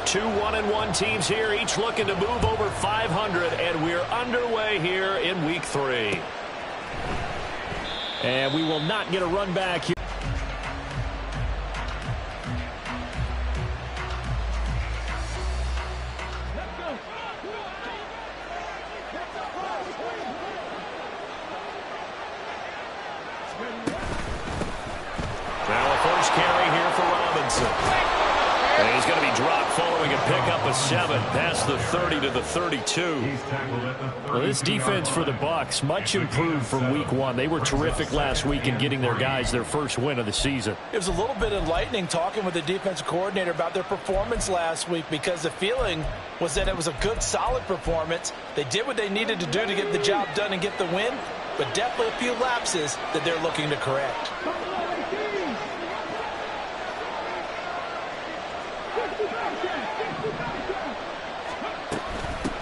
Two 1-1 teams here, each looking to move over 500, and we're underway here in week 3. And we will not get a run back here. Now a first carry here for Robinson. And he's going to be dropped following a pickup of 7 past the 30 to the 32. Well, this defense for the BUcs, much improved from week 1. They were terrific last week in getting their guys their first win of the season. It was a little bit enlightening talking with the defensive coordinator about their performance last week, because the feeling was that it was a good, solid performance. They did what they needed to do to get the job done and get the win, but definitely a few lapses that they're looking to correct.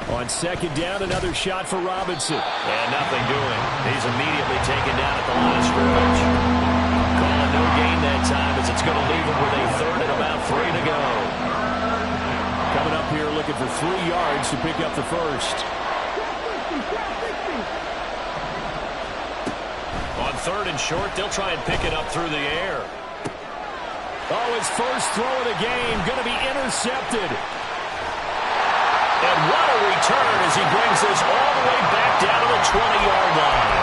On second down, another shot for Robinson. And nothing doing. He's immediately taken down at the line of scrimmage. Calling no gain that time, as it's going to leave him with a 3rd and about 3 to go. Coming up here looking for 3 yards to pick up the first. On 3rd and short, they'll try and pick it up through the air. Oh, his first throw of the game going to be intercepted. And what a return as he brings this all the way back down to the 20-yard line.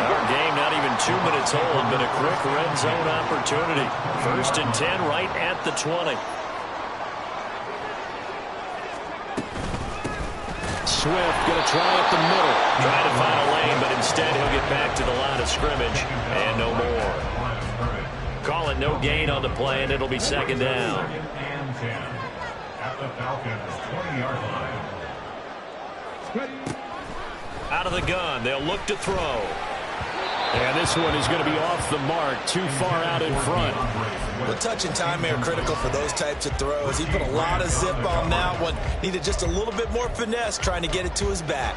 Our game not even 2 minutes old, but a quick red zone opportunity. 1st and 10 right at the 20. Swift going to try up the middle. Trying to find a lane, but instead he'll get back to the line of scrimmage and no more. Call it no gain on the play, and it'll be 2nd down. Out of the gun, they'll look to throw. And this one is going to be off the mark, too far out in front. Well, touch and time are critical for those types of throws. He put a lot of zip on that one. Needed just a little bit more finesse trying to get it to his back.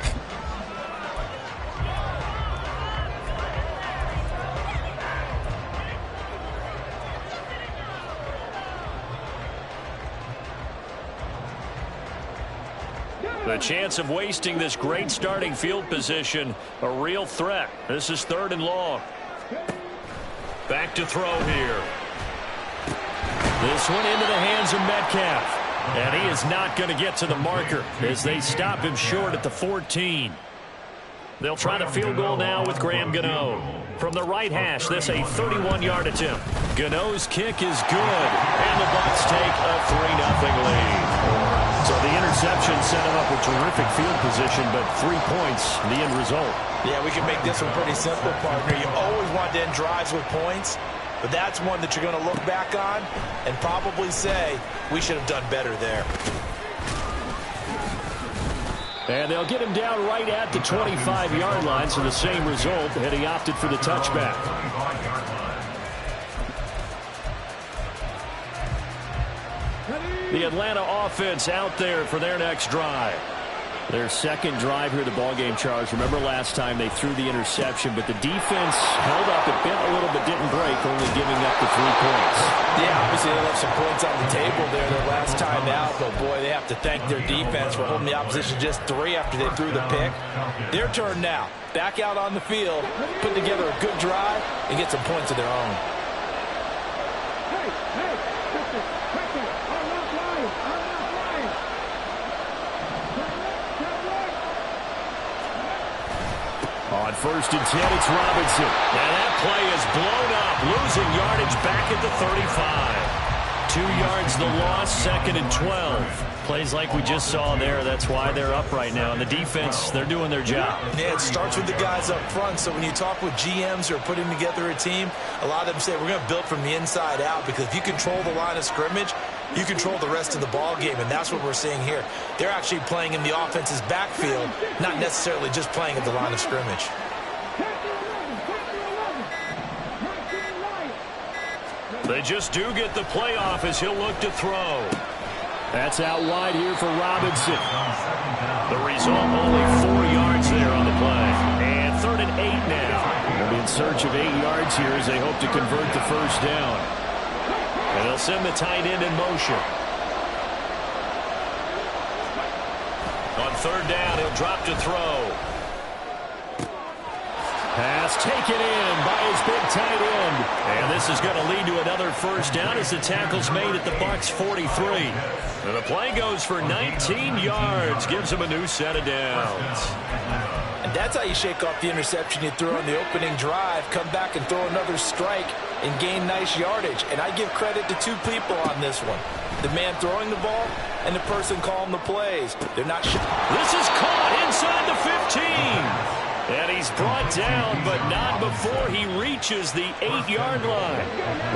The chance of wasting this great starting field position, a real threat. This is 3rd and long. Back to throw here. This one into the hands of Metcalf. And he is not going to get to the marker as they stop him short at the 14. They'll try the field goal now with Graham Gano. From the right hash, this a 31-yard attempt. Gano's kick is good. And the BUcs take a 3-0 lead. So the interception set him up with terrific field position, but 3 points, the end result. Yeah, we can make this one pretty simple, partner. You always want to end drives with points, but that's one that you're going to look back on and probably say, we should have done better there. And they'll get him down right at the 25-yard line, so the same result, and he opted for the touchback. The Atlanta offense out there for their next drive. Their second drive here, the ballgame, Charles. Remember last time they threw the interception, but the defense held up a bit, a little bit, didn't break, only giving up the 3 points. Yeah, obviously they left some points on the table there their last time out, but boy, they have to thank their defense for holding the opposition just 3 after they threw the pick. Their turn now. Back out on the field, put together a good drive, and get some points of their own. On 1st and 10, it's Robinson. And that play is blown up, losing yardage back at the 35. 2 yards the loss, 2nd and 12. Plays like we just saw there. That's why they're up right now. And the defense, they're doing their job. Yeah, it starts with the guys up front. So when you talk with GMs who are putting together a team, a lot of them say we're going to build from the inside out, because if you control the line of scrimmage, you control the rest of the ball game, and that's what we're seeing here. They're actually playing in the offense's backfield, not necessarily just playing at the line of scrimmage. They just do get the playoff as he'll look to throw. That's out wide here for Robinson. The result, only 4 yards there on the play. And 30 3rd and 8 now. They'll be in search of 8 yards here as they hope to convert the first down. And they'll send the tight end in motion. On 3rd down, he'll drop to throw. Pass taken in by his big tight end. And this is going to lead to another first down as the tackle's made at the BUcs 43. And the play goes for 19 yards. Gives him a new set of downs. And that's how you shake off the interception you threw on the opening drive. Come back and throw another strike and gain nice yardage. And I give credit to 2 people on this one. The man throwing the ball and the person calling the plays. They're not sure. This is caught inside the 15. And he's brought down, but not before he reaches the 8-yard line.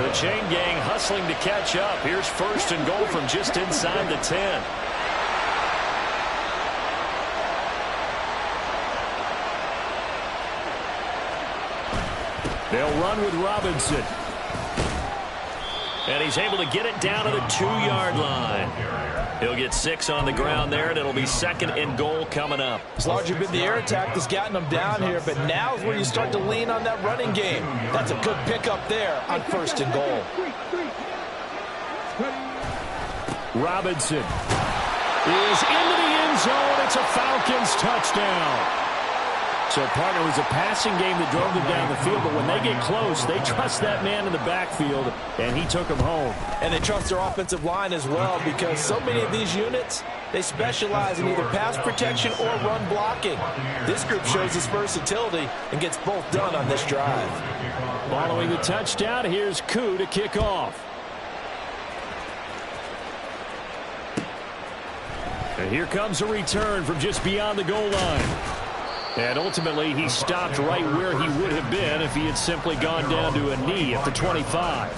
The chain gang hustling to catch up. Here's 1st and goal from just inside the 10. They'll run with Robinson. And he's able to get it down to the 2-yard line. He'll get 6 on the ground there, and it'll be 2nd and goal coming up. It's largely been the air attack that's gotten them down here, but now is where you start to lean on that running game. That's a good pickup there on 1st and goal. Robinson is into the end zone. It's a Falcons touchdown. So, partner, it was a passing game that drove them down the field, but when they get close, they trust that man in the backfield, and he took them home. And they trust their offensive line as well, because so many of these units, they specialize in either pass protection or run blocking. This group shows its versatility and gets both done on this drive. Following the touchdown, here's Koo to kick off. And here comes a return from just beyond the goal line. And ultimately, he stopped right where he would have been if he had simply gone down to a knee at the 25.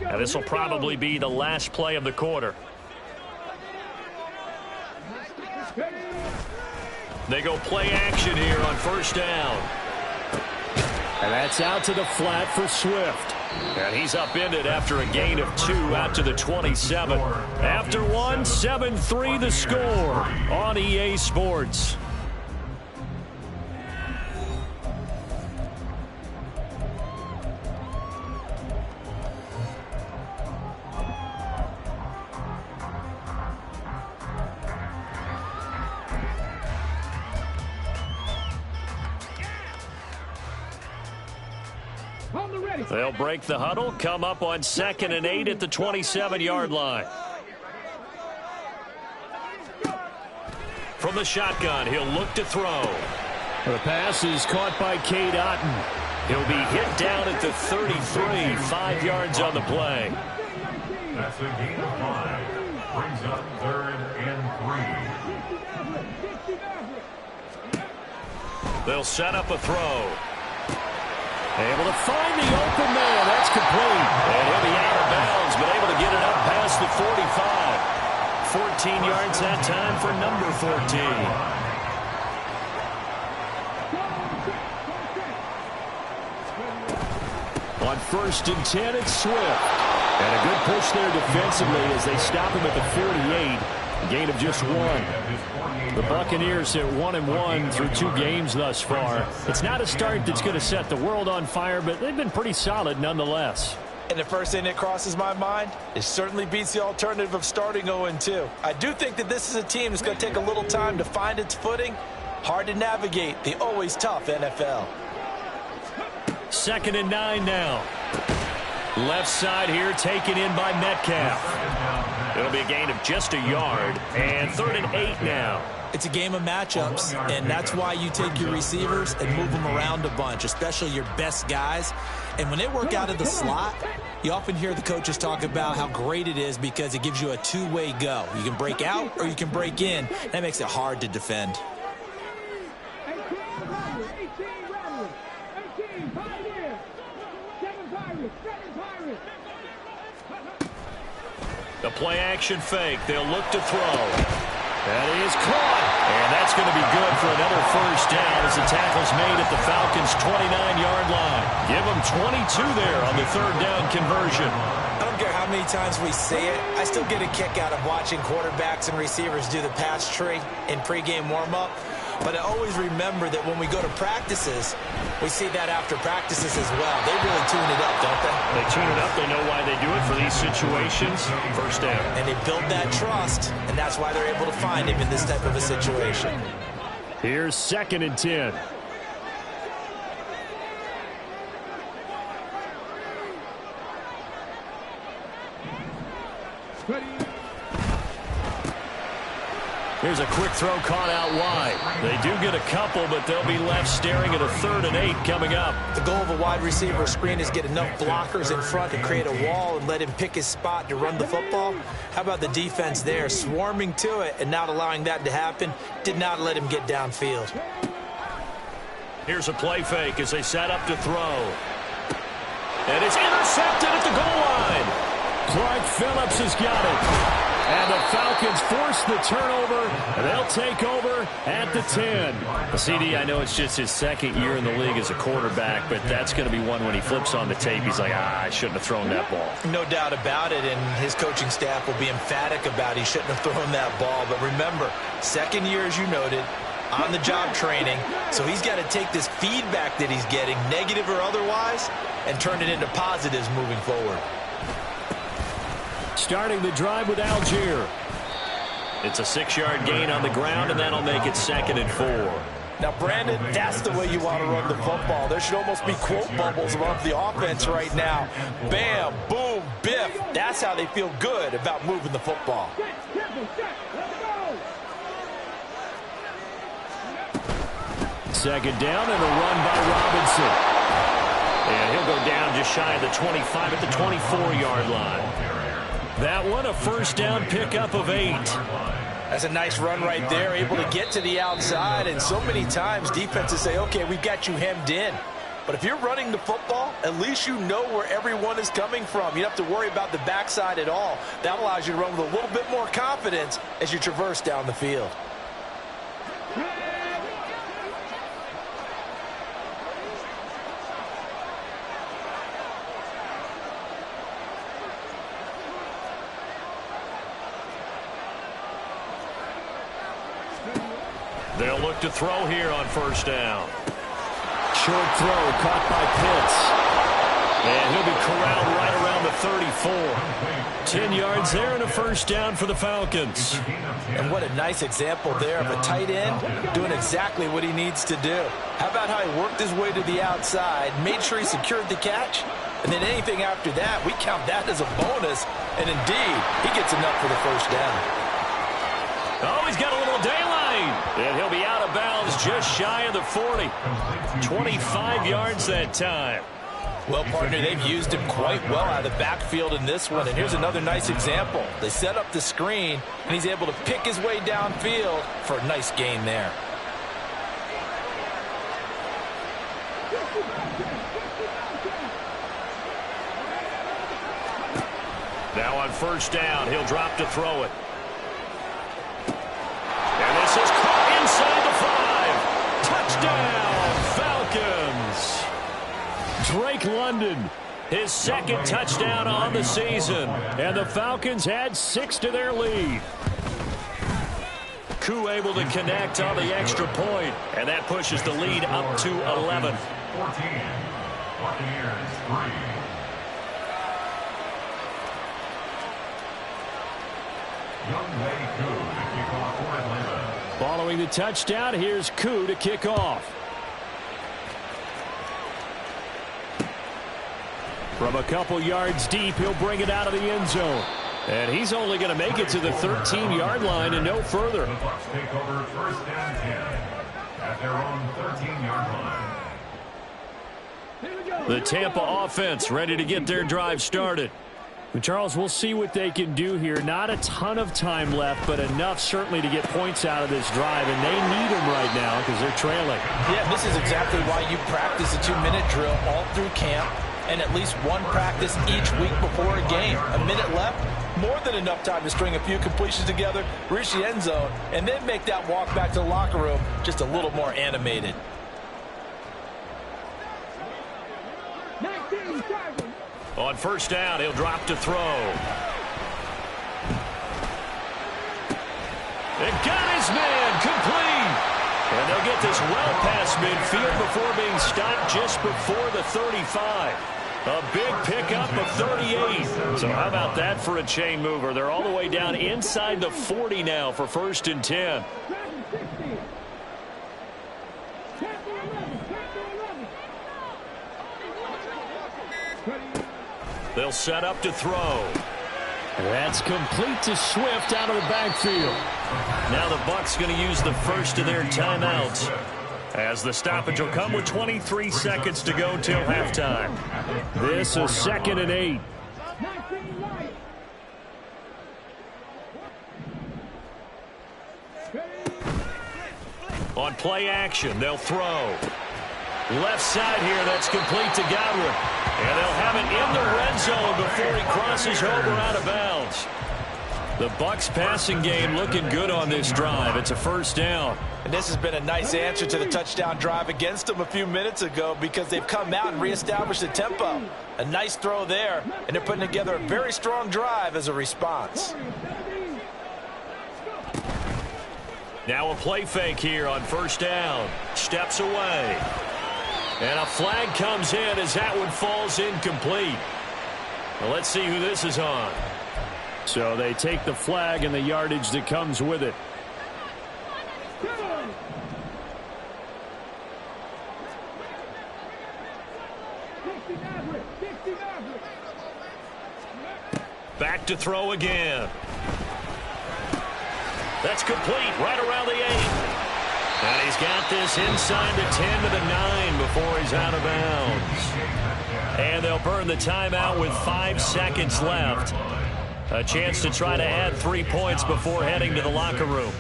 And this will probably be the last play of the quarter. They go play action here on 1st down. And that's out to the flat for Swift. And he's upended after a gain of 2 out to the 27. After 1, 7-3 the score on EA Sports. They'll break the huddle, come up on 2nd and 8 at the 27-yard line. From the shotgun, he'll look to throw. The pass is caught by Cade Otton. He'll be hit down at the 33, 5 yards on the play. That's a gain of 5. Brings up 3rd and 3. They'll set up a throw. Able to find the open man. That's complete. And he'll be out of bounds, but able to get it up past the 45. 14 yards that time for number 14. On 1st and 10, it's Swift. And a good push there defensively as they stop him at the 48. A gain of just 1. The Buccaneers hit 1-1 through 2 games thus far. It's not a start that's going to set the world on fire, but they've been pretty solid nonetheless. And the first thing that crosses my mind, it certainly beats the alternative of starting 0-2. I do think that this is a team that's going to take a little time to find its footing. Hard to navigate the always tough NFL. 2nd and 9 now. Left side here taken in by Metcalf. It'll be a gain of just a yard. And 3rd and 8 now. It's a game of matchups, and that's why you take your receivers and move them around a bunch, especially your best guys. And when they work out of the slot, you often hear the coaches talk about how great it is because it gives you a two-way go. You can break out or you can break in. That makes it hard to defend. The play action fake. They'll look to throw. That is caught. And that's going to be good for another first down as the tackle's made at the Falcons' 29-yard line. Give them 22 there on the third down conversion. I don't care how many times we say it, I still get a kick out of watching quarterbacks and receivers do the pass tree in pregame warm-up. But I always remember that when we go to practices, we see that after practices as well. They really tune it up, don't they? They tune it up. They know why they do it for these situations. First down. And they build that trust, and that's why they're able to find him in this type of a situation. Here's 2nd and 10. Here's a quick throw caught out wide. They do get a couple, but they'll be left staring at a 3rd and 8 coming up. The goal of a wide receiver screen is get enough blockers in front to create a wall and let him pick his spot to run the football. How about the defense there, swarming to it and not allowing that to happen? Did not let him get downfield. Here's a play fake as they set up to throw. And it's intercepted at the goal line. Clark Phillips has got it. And the Falcons force the turnover, and they'll take over at the 10. CD, I know it's just his 2nd year in the league as a quarterback, but that's going to be one when he flips on the tape. He's like, I shouldn't have thrown that ball. No doubt about it, and his coaching staff will be emphatic about he shouldn't have thrown that ball. But remember, 2nd year, as you noted, on-the-job training, so he's got to take this feedback that he's getting, negative or otherwise, and turn it into positives moving forward. Starting the drive with Algier. It's a 6-yard gain on the ground, and that'll make it 2nd and 4. Now, Brandon, that's the way you want to run the football. There should almost be quote bubbles above the offense right now. Bam, boom, biff. That's how they feel good about moving the football. Second down and a run by Robinson. And he'll go down just shy of the 25 at the 24-yard line. That one, a first down pickup of 8. That's a nice run right there, able to get to the outside. And so many times defenses say, okay, we've got you hemmed in. But if you're running the football, at least you know where everyone is coming from. You don't have to worry about the backside at all. That allows you to run with a little bit more confidence as you traverse down the field. They'll look to throw here on first down. Short throw caught by Pitts. And he'll be corralled right around the 34. 10 yards there and a first down for the Falcons. And what a nice example there of a tight end doing exactly what he needs to do. How about how he worked his way to the outside, made sure he secured the catch, and then anything after that, we count that as a bonus. And indeed, he gets enough for the first down. Oh, he's got a little daylight. And he'll be out of bounds just shy of the 40. 25 yards that time. Well, partner, they've used him quite well out of the backfield in this one. And here's another nice example. They set up the screen, and he's able to pick his way downfield for a nice gain there. Now on first down, he'll drop to throw it. And this is caught inside the 5. Touchdown, Falcons. Drake London, his 2nd touchdown on the season. and the Falcons add 6 to their lead. Koo able to connect on the extra point, and that pushes the lead up to 11. 14. Buccaneers 3. Following the touchdown, here's Koo to kick off. From a couple yards deep, he'll bring it out of the end zone. And he's only going to make it to the 13-yard line and no further. The Bucs take over first and 10 at their own 13-yard line. The Tampa offense ready to get their drive started. Charles, we'll see what they can do here. Not a ton of time left, but enough certainly to get points out of this drive, and they need them right now because they're trailing. Yeah, this is exactly why you practice a 2-minute drill all through camp and at least one practice each week before a game. A minute left, more than enough time to string a few completions together, reach the end zone, and then make that walk back to the locker room just a little more animated. On first down, he'll drop to throw. And got his man complete. And they'll get this well past midfield before being stopped just before the 35. A big pickup of 38. So how about that for a chain mover? They're all the way down inside the 40 now for 1st and 10. They'll set up to throw. That's complete to Swift out of the backfield. Now the Bucs going to use the first of their timeouts, as the stoppage will come with 23 seconds to go till halftime. This is 2nd and 8. On play action, they'll throw. Left side here, that's complete to Godwin. And they'll have it in the red zone before he crosses over out of bounds. The Bucs passing game looking good on this drive. It's a 1st down. And this has been a nice answer to the touchdown drive against them a few minutes ago, because they've come out and reestablished the tempo. A nice throw there, and they're putting together a very strong drive as a response. Now a play fake here on 1st down. Steps away. And a flag comes in as that one falls incomplete. Well, let's see who this is on. So they take the flag and the yardage that comes with it. Back to throw again. That's complete right around the 8. And he's got this inside the 10 to the 9 before he's out of bounds. And they'll burn the timeout with 5 seconds left. A chance to try to add 3 points before heading to the locker room.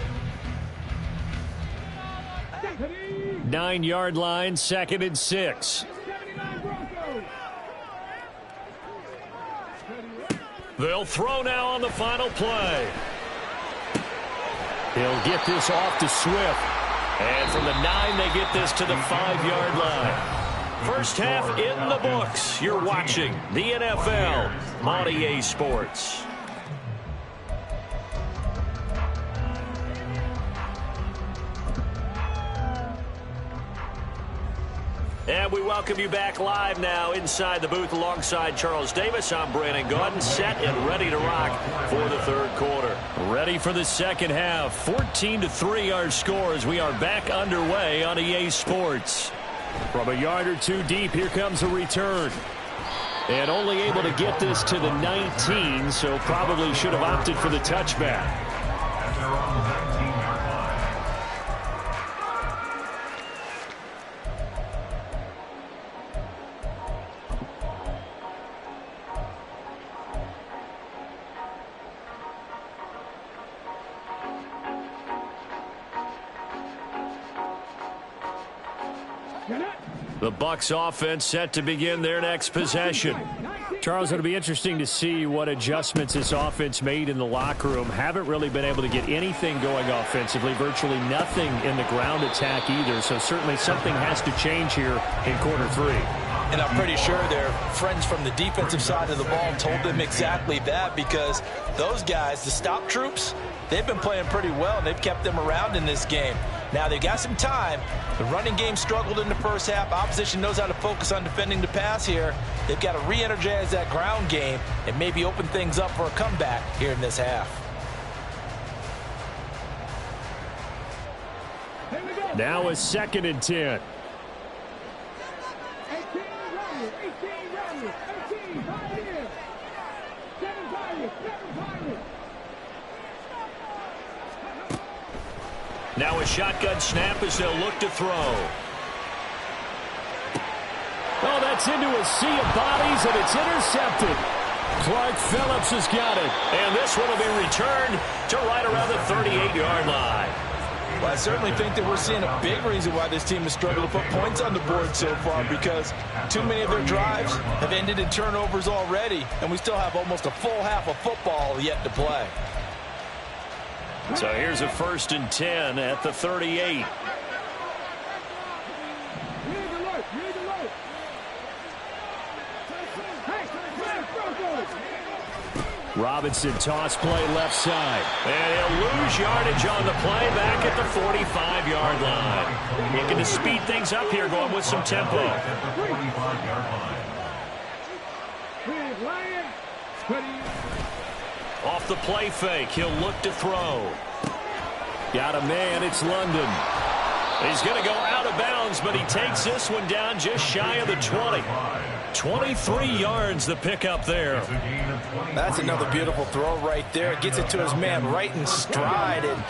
9-yard line, 2nd and 6. They'll throw now on the final play. He'll get this off to Swift. And from the 9, they get this to the 5-yard line. First half in the books. You're watching the NFL on EA Sports. And we welcome you back live now inside the booth alongside Charles Davis. I'm Brandon Gaudin, set and ready to rock for the 3rd quarter. Ready for the 2nd half. 14-3 our score as we are back underway on EA Sports. From a yard or 2 deep, here comes a return. And only able to get this to the 19, so probably should have opted for the touchback. The Bucs offense set to begin their next possession. Charles, it'll be interesting to see what adjustments this offense made in the locker room. Haven't really been able to get anything going offensively, virtually nothing in the ground attack either. So certainly something has to change here in quarter 3. And I'm pretty sure their friends from the defensive side of the ball told them exactly that, because those guys, the stop troops, they've been playing pretty well, and they've kept them around in this game. Now, they've got some time. The running game struggled in the first half. Opposition knows how to focus on defending the pass here. They've got to re-energize that ground game and maybe open things up for a comeback here in this half. Now a 2nd and 10. Now a shotgun snap as they'll look to throw. Oh, that's into a sea of bodies, and it's intercepted. Clark Phillips has got it. And this one will be returned to right around the 38-yard line. Well, I certainly think that we're seeing a big reason why this team has struggled to put points on the board so far, because too many of their drives have ended in turnovers already, and we still have almost a full half of football yet to play. So here's a 1st and 10 at the 38. Robinson toss play left side. And he'll lose yardage on the play back at the 45-yard line. Looking to speed things up here, going with some tempo. Off the play fake, he'll look to throw. Got a man, it's London. He's going to go out of bounds, but he takes this one down just shy of the 20. 23 yards the pickup there. That's another beautiful throw right there. Gets it to his man right in stride. And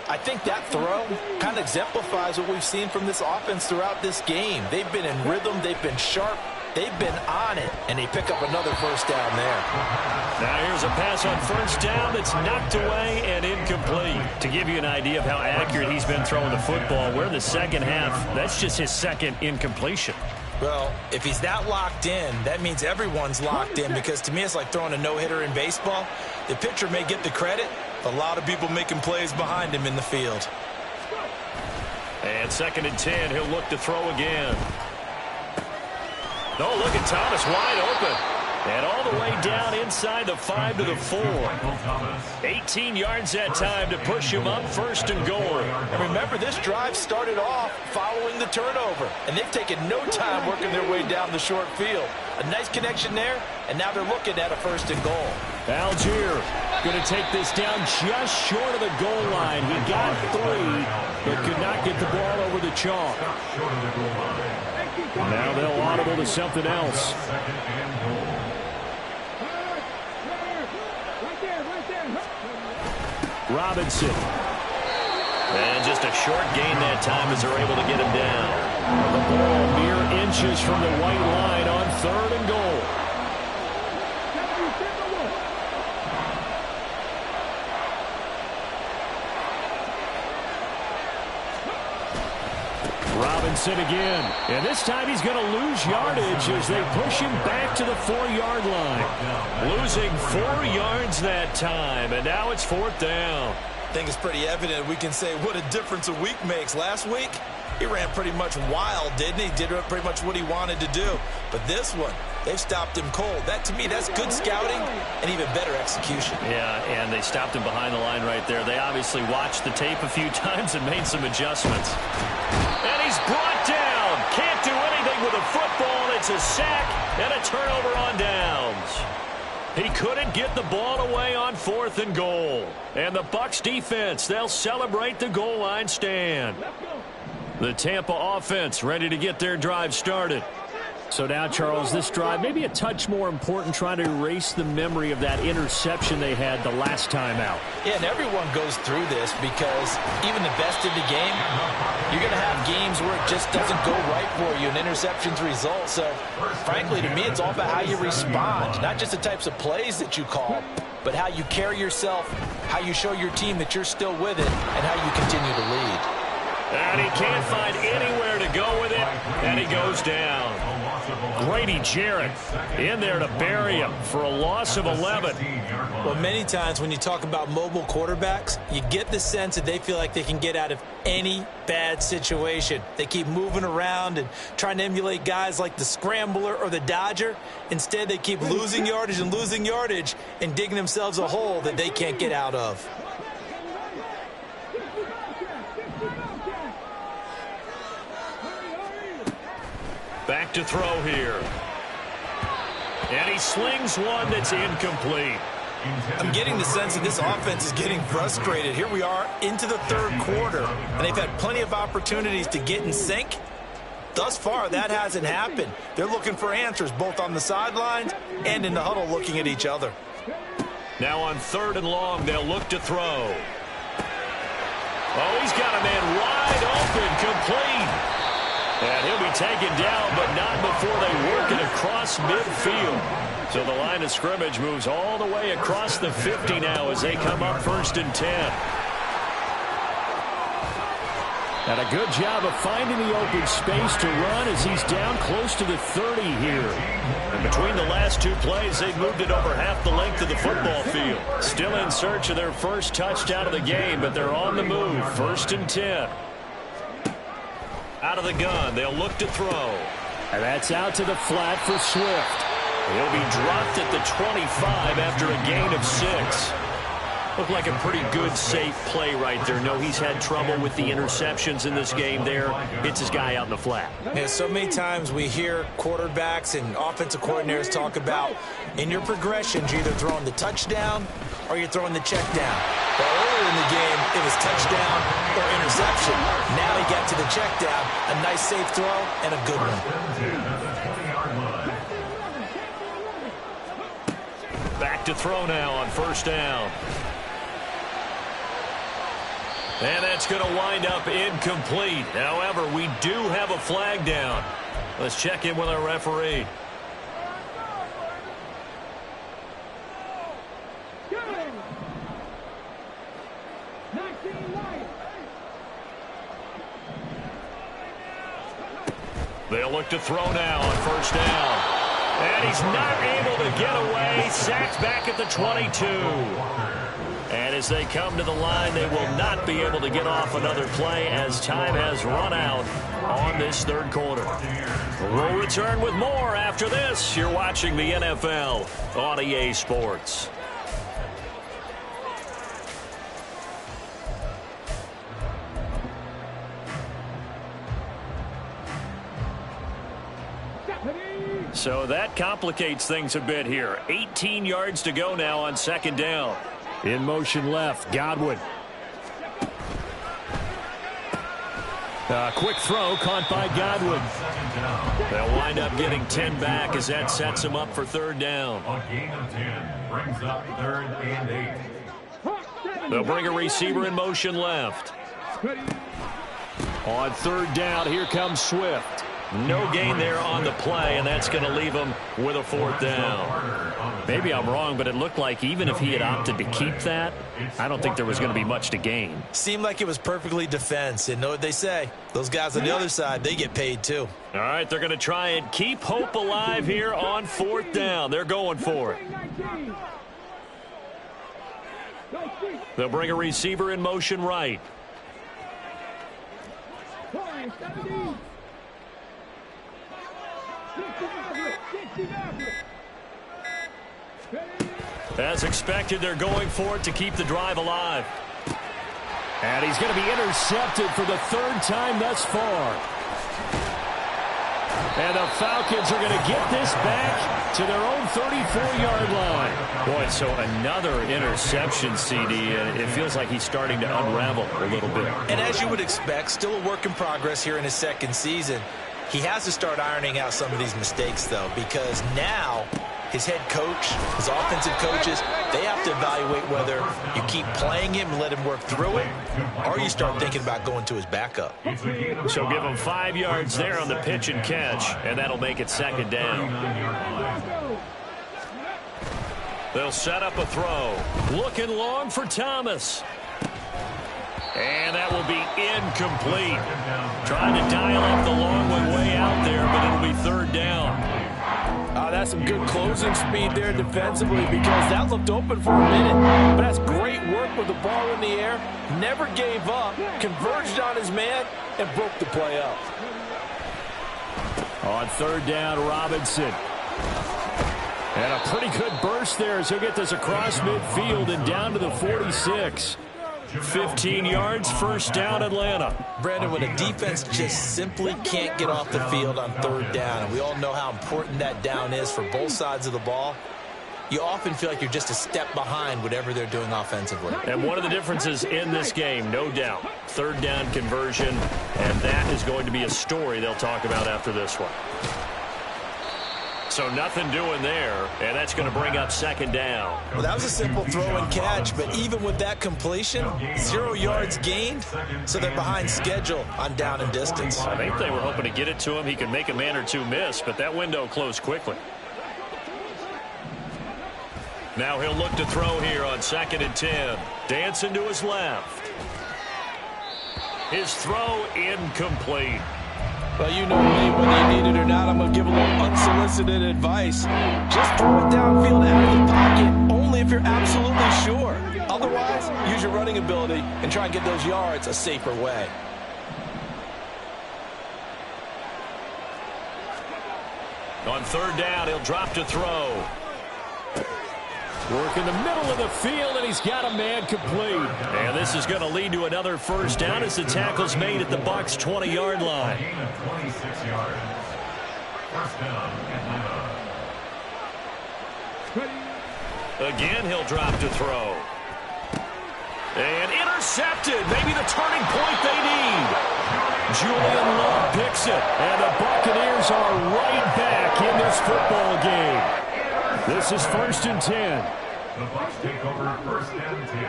I think that throw kind of exemplifies what we've seen from this offense throughout this game. They've been in rhythm. They've been sharp. They've been on it. And they pick up another first down there. Now here's a pass on first down that's knocked away and incomplete. To give you an idea of how accurate he's been throwing the football, we're in the second half. That's just his second incompletion. Well, if he's that locked in, that means everyone's locked in, because to me it's like throwing a no-hitter in baseball. The pitcher may get the credit, but a lot of people making plays behind him in the field. And 2nd and 10, he'll look to throw again. Oh, look at Thomas wide open. And all the way down inside the 5 to the 4. 18 yards that time to push him up, 1st and goal. And remember, this drive started off following the turnover, and they've taken no time working their way down the short field. A nice connection there, and now they're looking at a 1st and goal. Algier going to take this down just short of the goal line. He got 3, but could not get the ball over the chalk. Now they'll audible to something else. Robinson. And just a short gain that time as they're able to get him down. The ball mere inches from the white line on 3rd and goal. Robinson again. And this time he's going to lose yardage as they push him back to the 4-yard line. Losing 4 yards that time, and now it's 4th down. I think it's pretty evident we can say what a difference a week makes. Last week, he ran pretty much wild, didn't he? Did pretty much what he wanted to do. But this one, they've stopped him cold. That, to me, that's good scouting and even better execution. Yeah, and they stopped him behind the line right there. They obviously watched the tape a few times and made some adjustments. And he's brought down. Can't do anything with a football. It's a sack and a turnover on downs. He couldn't get the ball away on 4th and goal. And the BUcs defense, they'll celebrate the goal line stand. The Tampa offense ready to get their drive started. So now, Charles, this drive maybe a touch more important, trying to erase the memory of that interception they had the last time out. Yeah, and everyone goes through this, because even the best in the game, you're going to have games where it just doesn't go right for you and interceptions result. So, frankly, to me, it's all about how you respond, not just the types of plays that you call, but how you carry yourself, how you show your team that you're still with it, and how you continue to lead. And he can't find anywhere to go with it, and he goes down. Grady Jarrett in there to bury him for a loss of 11. Well, many times when you talk about mobile quarterbacks, you get the sense that they feel like they can get out of any bad situation. They keep moving around and trying to emulate guys like the Scrambler or the Dodger. Instead, they keep losing yardage and digging themselves a hole that they can't get out of. Back to throw here. And he slings one that's incomplete. I'm getting the sense that this offense is getting frustrated. Here we are into the 3rd quarter, and they've had plenty of opportunities to get in sync. Thus far, that hasn't happened. They're looking for answers both on the sidelines and in the huddle looking at each other. Now on 3rd and long, they'll look to throw. Oh, he's got a man wide open, complete. And he'll be taken down, but not before they work it across midfield. So the line of scrimmage moves all the way across the 50 now as they come up 1st and 10. And a good job of finding the open space to run as he's down close to the 30 here. And between the last two plays, they've moved it over half the length of the football field. Still in search of their first touchdown of the game, but they're on the move. 1st and 10. Out of the gun, they'll look to throw. And that's out to the flat for Swift. He'll be dropped at the 25 after a gain of 6. Looked like a pretty good, safe play right there. No, he's had trouble with the interceptions in this game there. Hits his guy out in the flat. Yeah, so many times we hear quarterbacks and offensive coordinators talk about in your progressions, you're either throwing the touchdown or you're throwing the check down. But earlier in the game, it was touchdown or interception. Now he got to the check down, a nice safe throw, and a good one. Back to throw now on 1st down. And that's going to wind up incomplete. However, we do have a flag down. Let's check in with our referee. They'll look to throw now on 1st down. And he's not able to get away. Sacked back at the 22. And as they come to the line, they will not be able to get off another play as time has run out on this 3rd quarter. We'll return with more after this. You're watching the NFL on EA Sports. So that complicates things a bit here. 18 yards to go now on 2nd down. In motion left, Godwin. Quick throw caught by Godwin. They'll wind up getting 10 back as that sets them up for 3rd down. A gain of 10 brings up 3rd and 8. They'll bring a receiver in motion left. On 3rd down, here comes Swift. No gain there on the play, and that's going to leave him with a 4th down. Maybe I'm wrong, but it looked like even if he had opted to keep that, I don't think there was going to be much to gain. Seemed like it was perfectly defense. And know what they say? Those guys on the other side, they get paid too. All right, they're going to try and keep hope alive here on 4th down. They're going for it. They'll bring a receiver in motion right. As expected, they're going for it to keep the drive alive. And he's going to be intercepted for the 3rd time thus far. And the Falcons are going to get this back to their own 34-yard line. Boy, so another interception, CD, and it feels like he's starting to unravel a little bit. And as you would expect, still a work in progress here in his 2nd season. He has to start ironing out some of these mistakes, though, because now his head coach, his offensive coaches, they have to evaluate whether you keep playing him and let him work through it, or you start thinking about going to his backup. So give him 5 yards there on the pitch and catch, and that'll make it 2nd down. They'll set up a throw. Looking long for Thomas. And that will be incomplete. Trying to dial up the long one way out there, but it'll be 3rd down. That's some good closing speed there defensively because that looked open for a minute. But that's great work with the ball in the air. Never gave up, converged on his man, and broke the play up. On 3rd down, Robinson. And a pretty good burst there as he'll get this across midfield and down to the 46. 15 yards, 1st down, Atlanta. Brandon, when a defense just simply can't get off the field on 3rd down, and we all know how important that down is for both sides of the ball, you often feel like you're just a step behind whatever they're doing offensively. And one of the differences in this game, no doubt, 3rd down conversion, and that is going to be a story they'll talk about after this one. So nothing doing there, and that's going to bring up 2nd down. Well, that was a simple throw and catch, but even with that completion, 0 yards gained, so they're behind schedule on down and distance. I think they were hoping to get it to him. He could make a man or two miss, but that window closed quickly. Now he'll look to throw here on 2nd and 10. Dancing to his left. His throw incomplete. Well, you know me, whether you need it or not, I'm going to give a little unsolicited advice. Just throw it downfield out of the pocket, only if you're absolutely sure. Otherwise, use your running ability and try and get those yards a safer way. On third down, he'll drop to throw. Work in the middle of the field, and he's got a man complete. And this is going to lead to another first down as the tackle's made at the BUcs' 20-yard line. Gain of 26 yards. First down, Atlanta. Again, he'll drop to throw. And intercepted. Maybe the turning point they need. Julian Love picks it. And the Buccaneers are right back in this football game. This is 1st and 10. The BUcs take over 1st and 10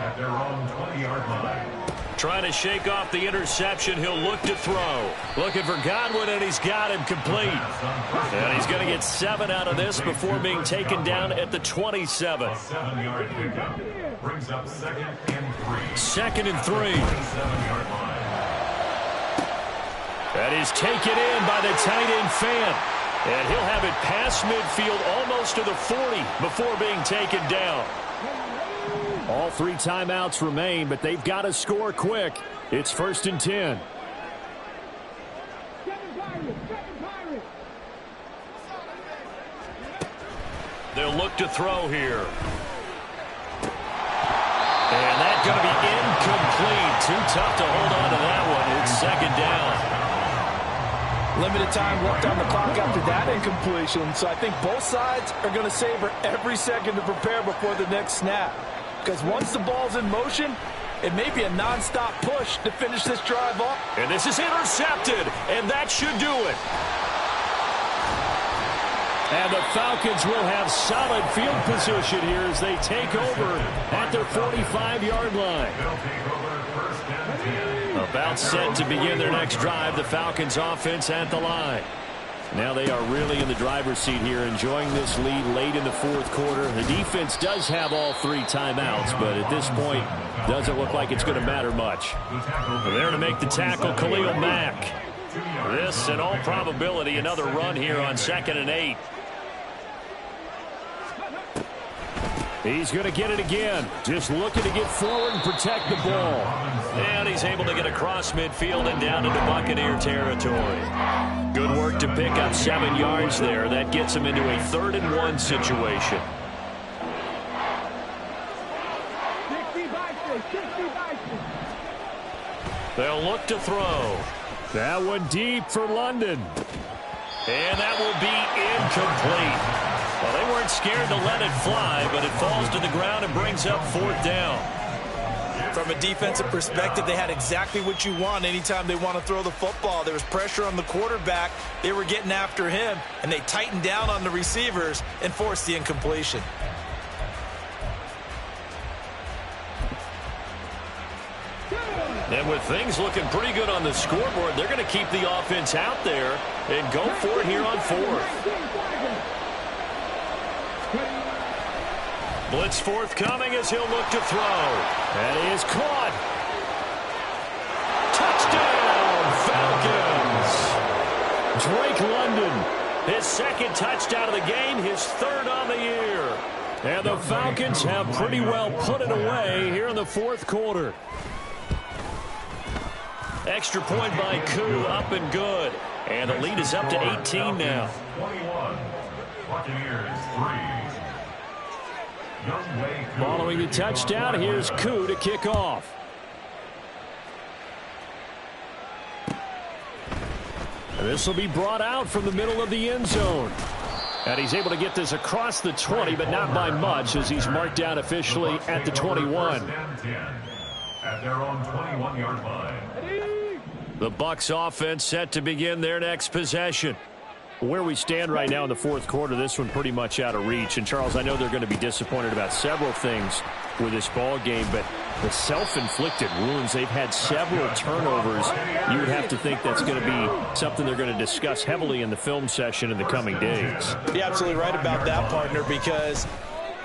at their own 20-yard line. Trying to shake off the interception. He'll look to throw. Looking for Godwin, and he's got him complete. And he's going to get 7 out of this before being taken down at the 27. A 7-yard pickup brings up 2nd and 3. 2nd and 3. 27-yard line. That is taken in by the tight end Fant. And he'll have it past midfield almost to the 40 before being taken down. All 3 timeouts remain, but they've got to score quick. It's 1st and 10. They'll look to throw here. And that's going to be incomplete. Too tough to hold on to that one. It's 2nd down. Limited time left on the clock after that incompletion, so I think both sides are going to savor every second to prepare before the next snap. Because once the ball's in motion, it may be a nonstop push to finish this drive off. And this is intercepted, and that should do it. And the Falcons will have solid field position here as they take over at their 45-yard line. They'll take over 1st and 10. About set to begin their next drive, the Falcons offense at the line. Now they are really in the driver's seat here, enjoying this lead late in the 4th quarter. The defense does have all 3 timeouts, but at this point, doesn't look like it's going to matter much. There to make the tackle, Khalil Mack. This, in all probability, another run here on 2nd and 8. He's going to get it again. Just looking to get forward and protect the ball. And he's able to get across midfield and down into Buccaneer territory. Good work to pick up 7 yards there. That gets him into a 3rd and 1 situation. They'll look to throw. That one deep for London. And that will be incomplete. Well, they weren't scared to let it fly, but it falls to the ground and brings up 4th down. From a defensive perspective, they had exactly what you want anytime they want to throw the football. There was pressure on the quarterback. They were getting after him, and they tightened down on the receivers and forced the incompletion. And with things looking pretty good on the scoreboard, they're going to keep the offense out there and go for it here on 4th. Blitz forthcoming as he'll look to throw. And he is caught. Touchdown, Falcons. Drake London. His 2nd touchdown of the game, his 3rd on the year. And the Falcons have pretty well put it away here in the 4th quarter. Extra point by Koo, up and good. And the lead is up to 18 now. 21. Buccaneers 3. Following the touchdown, here's Koo to kick off. And this will be brought out from the middle of the end zone. And he's able to get this across the 20, but not by much, as he's marked down officially at the 21. At their own 21-yard line. The BUcs offense set to begin their next possession. Where we stand right now in the 4th quarter, this one pretty much out of reach. And, Charles, I know they're going to be disappointed about several things with this ball game, but the self-inflicted wounds, they've had several turnovers. You would have to think that's going to be something they're going to discuss heavily in the film session in the coming days. You're absolutely right about that, partner, because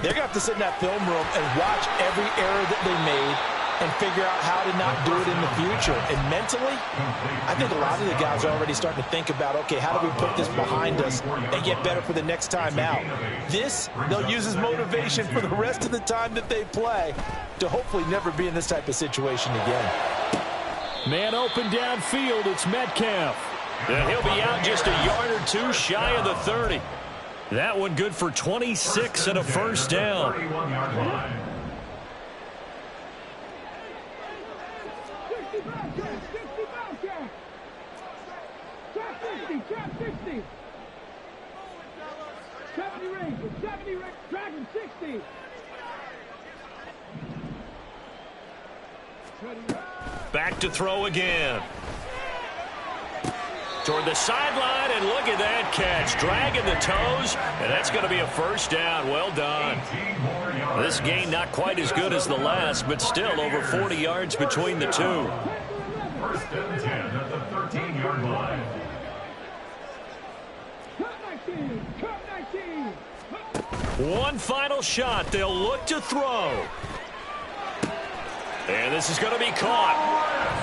they're going to have to sit in that film room and watch every error that they made and figure out how to not do it in the future. And mentally, I think a lot of the guys are already starting to think about, okay, how do we put this behind us and get better for the next time out? This, they'll use as motivation for the rest of the time that they play to hopefully never be in this type of situation again. Man open downfield, it's Metcalf. Yeah, he'll be out just a yard or two shy of the 30. That one good for 26 and a first down. 31-yard line. Back to throw again. Toward the sideline, and look at that catch. Dragging the toes, and that's going to be a first down. Well done. This gain not quite as good as the last, but still over 40 yards between the two. First and 10 at the 13-yard line. One final shot. They'll look to throw. And this is going to be caught.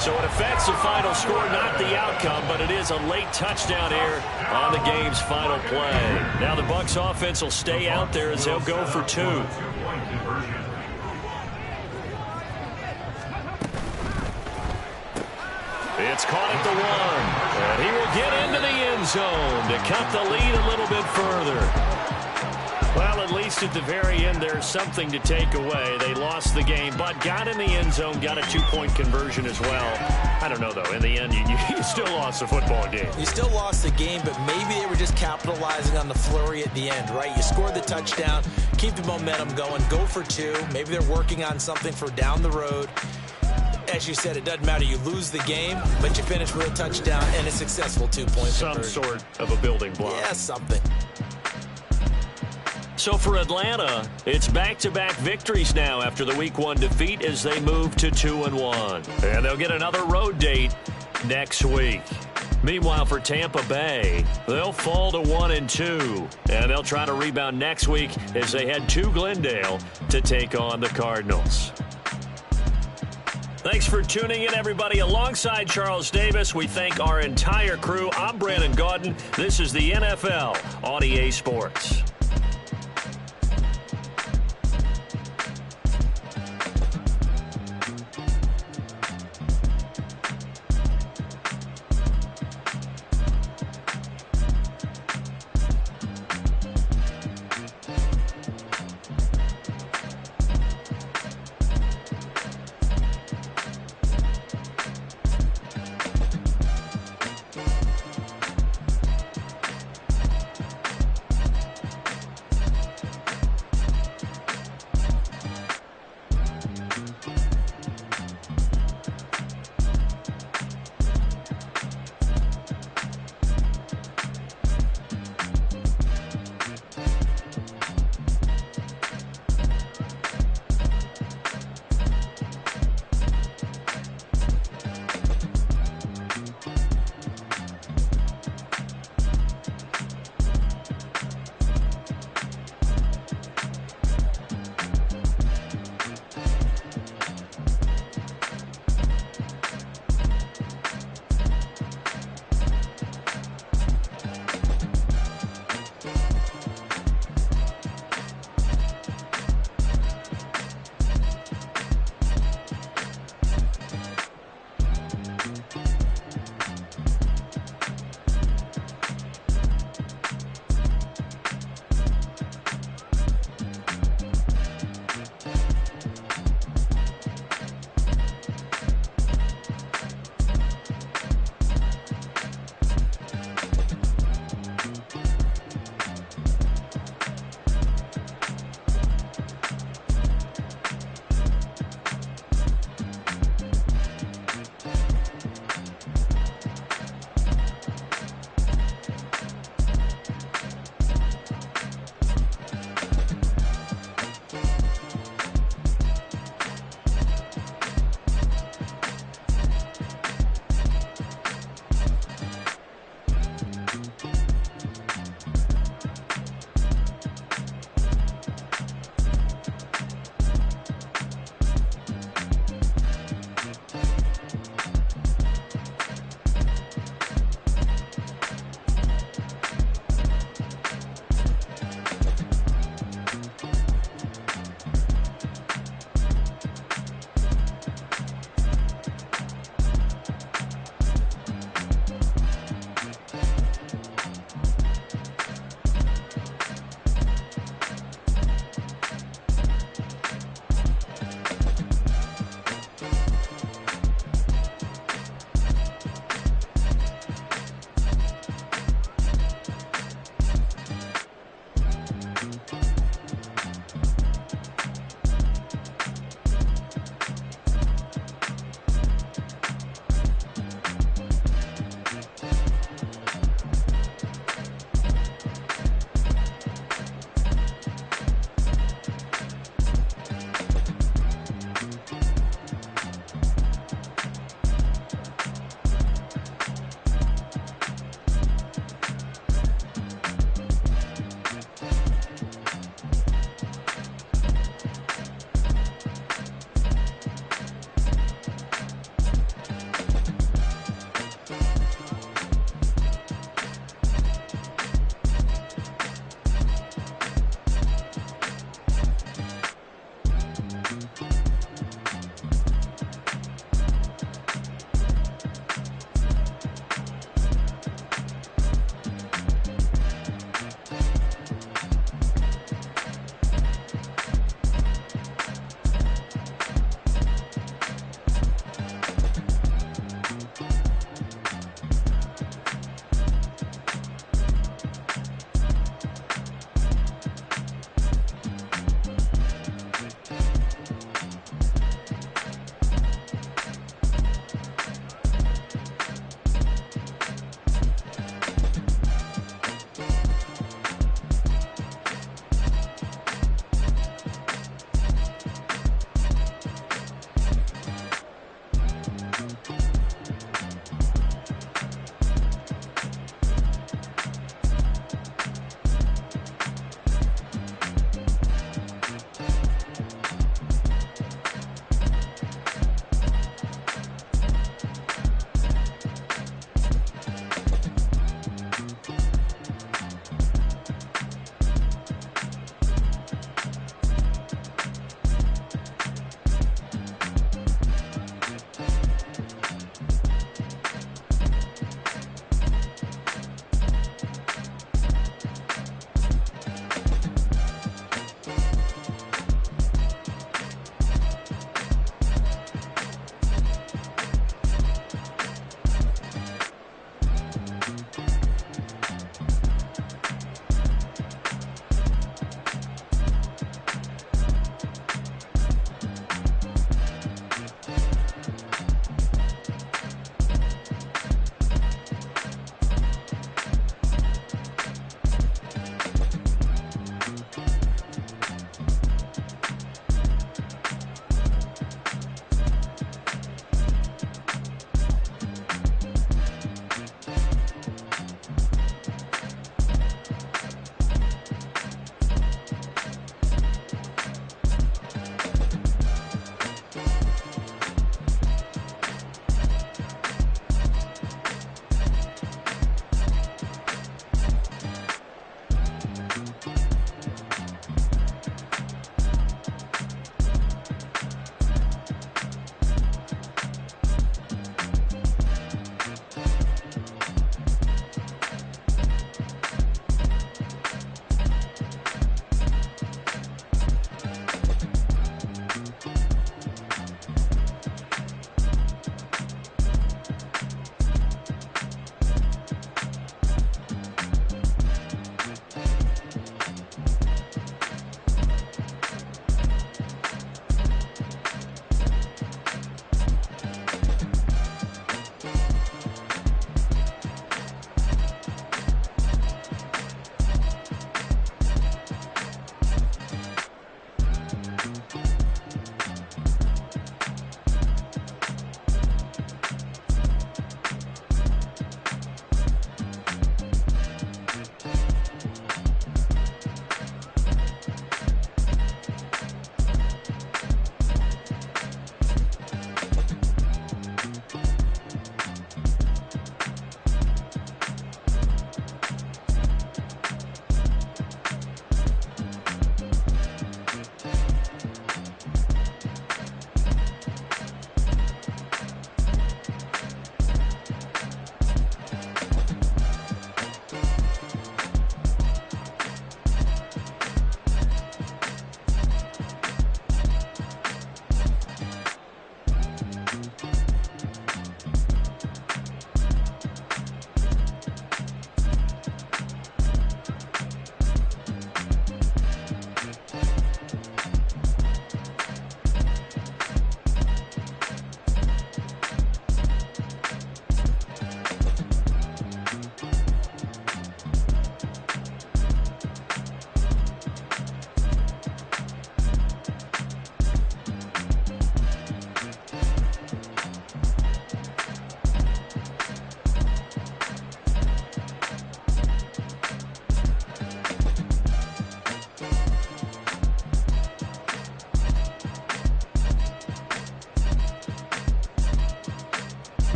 So it affects the final score, not the outcome, but it is a late touchdown here on the game's final play. Now the Bucs offense will stay out there as they'll go for two. It's caught at the 1. And he will get into the end zone to cut the lead a little bit further. Well, at least at the very end, there's something to take away. They lost the game, but got in the end zone, got a two-point conversion as well. I don't know, though. In the end, you still lost the football game. You still lost the game, but maybe they were just capitalizing on the flurry at the end, right? You scored the touchdown, keep the momentum going, go for two. Maybe they're working on something for down the road. As you said, it doesn't matter. You lose the game, but you finish with a touchdown and a successful two-point conversion. Some sort of a building block. Yeah, something. So for Atlanta, it's back-to-back victories now after the Week 1 defeat as they move to 2-1. And they'll get another road date next week. Meanwhile, for Tampa Bay, they'll fall to 1-2. And they'll try to rebound next week as they head to Glendale to take on the Cardinals. Thanks for tuning in, everybody. Alongside Charles Davis, we thank our entire crew. I'm Brandon Gaudin. This is the NFL on EA Sports.